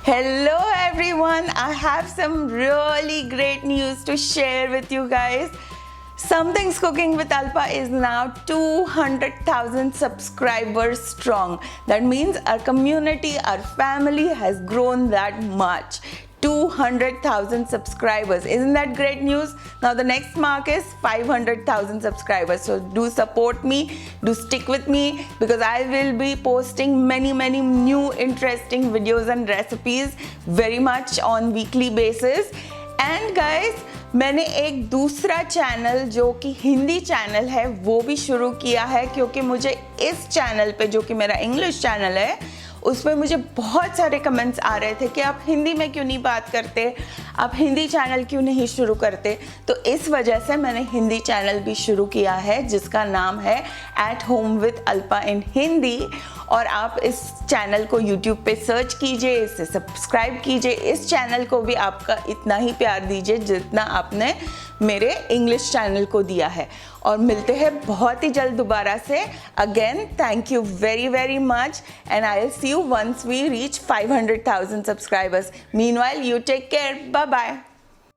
Hello everyone, I have some really great news to share with you guys. Something's Cooking with Alpa is now 200,000 subscribers strong. That means our community, our family has grown that much. 200,000 subscribers. Isn't that great news? Now the next mark is 500,000 subscribers. So do support me, do stick with me because I will be posting many new interesting videos and recipes very much on weekly basis. And guys, मैंने एक दूसरा channel जो कि Hindi channel है वो भी शुरू किया है क्योंकि मुझे इस चैनल पे जो कि मेरा इंग्लिश चैनल है उस पर मुझे बहुत सारे कमेंट्स आ रहे थे कि आप हिंदी में क्यों नहीं बात करते, आप हिंदी चैनल क्यों नहीं शुरू करते। तो इस वजह से मैंने हिंदी चैनल भी शुरू किया है जिसका नाम है एट होम विद अल्पा इन हिंदी। और आप इस चैनल को YouTube पे सर्च कीजिए, इसे सब्सक्राइब कीजिए। इस चैनल को भी आपका इतना ही प्यार दीजिए जितना आपने मेरे इंग्लिश चैनल को दिया है। और मिलते हैं बहुत ही जल्द दोबारा से। Again thank you very much and I will see you once we reach 500,000 subscribers. Meanwhile you take care, bye bye.